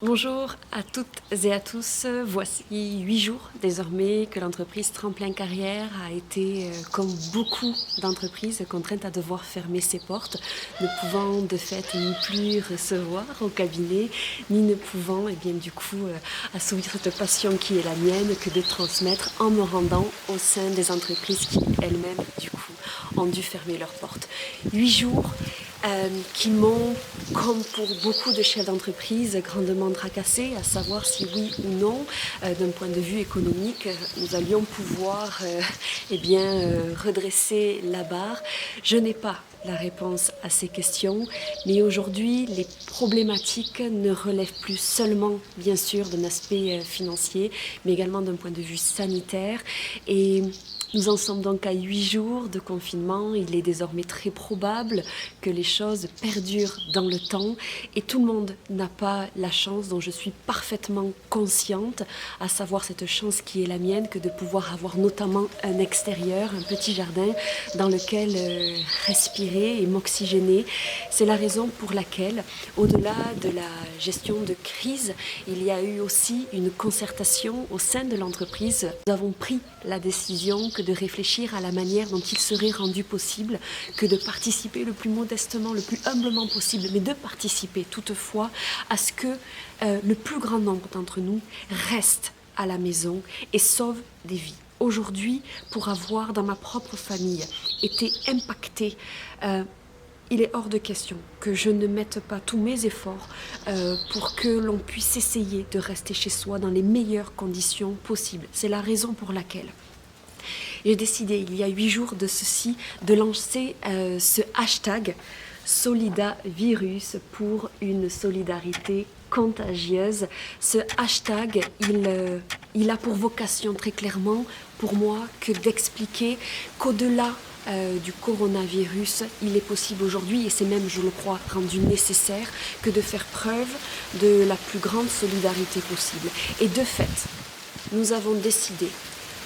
Bonjour à toutes et à tous. Voici 8 jours désormais que l'entreprise Tremplin Carrière a été, comme beaucoup d'entreprises, contrainte à devoir fermer ses portes, ne pouvant de fait ni plus recevoir au cabinet, ni ne pouvant assouvir cette passion qui est la mienne que de transmettre en me rendant au sein des entreprises qui elles-mêmes ont dû fermer leurs portes. 8 jours qui m'ont, comme pour beaucoup de chefs d'entreprise, grandement tracassé, à savoir si oui ou non, d'un point de vue économique, nous allions pouvoir redresser la barre. Je n'ai pas la réponse à ces questions, mais aujourd'hui, les problématiques ne relèvent plus seulement, bien sûr, d'un aspect financier, mais également d'un point de vue sanitaire. Et nous en sommes donc à 8 jours de confinement. Il est désormais très probable que les choses perdurent dans le temps et tout le monde n'a pas la chance dont je suis parfaitement consciente, à savoir cette chance qui est la mienne que de pouvoir avoir notamment un extérieur, un petit jardin dans lequel respirer et m'oxygéner. C'est la raison pour laquelle, au-delà de la gestion de crise, il y a eu aussi une concertation au sein de l'entreprise. Nous avons pris la décision que de réfléchir à la manière dont il serait rendu possible que de participer le plus modestement, le plus humblement possible, mais de participer toutefois à ce que le plus grand nombre d'entre nous reste à la maison et sauve des vies. Aujourd'hui, pour avoir dans ma propre famille été impactée, il est hors de question que je ne mette pas tous mes efforts pour que l'on puisse essayer de rester chez soi dans les meilleures conditions possibles. C'est la raison pour laquelle j'ai décidé, il y a 8 jours de ceci, de lancer ce hashtag Solidavirus pour une solidarité contagieuse. Ce hashtag, il a pour vocation très clairement, pour moi, que d'expliquer qu'au-delà du coronavirus, il est possible aujourd'hui, et c'est même, je le crois, rendu nécessaire, que de faire preuve de la plus grande solidarité possible. Et de fait, nous avons décidé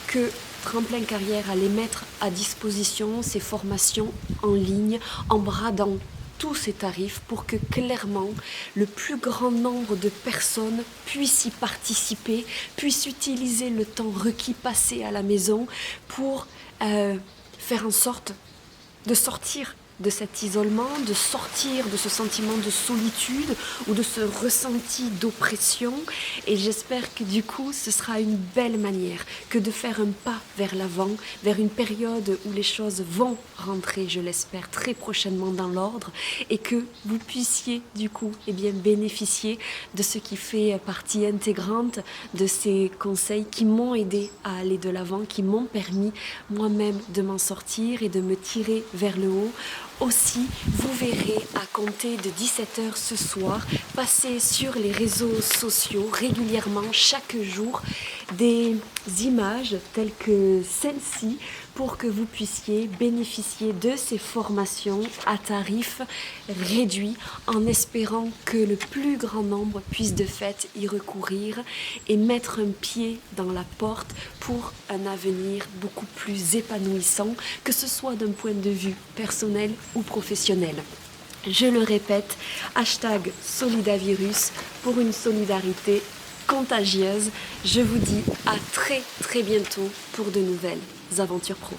que Tremplin Carrière allait mettre à disposition ces formations en ligne en bradant tous ces tarifs pour que clairement le plus grand nombre de personnes puissent y participer, puissent utiliser le temps requis passé à la maison pour faire en sorte de sortir de cet isolement, de sortir de ce sentiment de solitude ou de ce ressenti d'oppression. Et j'espère que du coup, ce sera une belle manière que de faire un pas vers l'avant, vers une période où les choses vont rentrer, je l'espère, très prochainement dans l'ordre et que vous puissiez du coup bénéficier de ce qui fait partie intégrante de ces conseils qui m'ont aidé à aller de l'avant, qui m'ont permis moi-même de m'en sortir et de me tirer vers le haut. Aussi, vous verrez à compter de 17h ce soir passer sur les réseaux sociaux régulièrement, chaque jour, des images telles que celle-ci pour que vous puissiez bénéficier de ces formations à tarif réduit en espérant que le plus grand nombre puisse de fait y recourir et mettre un pied dans la porte pour un avenir beaucoup plus épanouissant, que ce soit d'un point de vue personnel ou professionnel. Je le répète, hashtag Solidavirus pour une solidarité contagieuse. Je vous dis à très très bientôt pour de nouvelles aventures pro.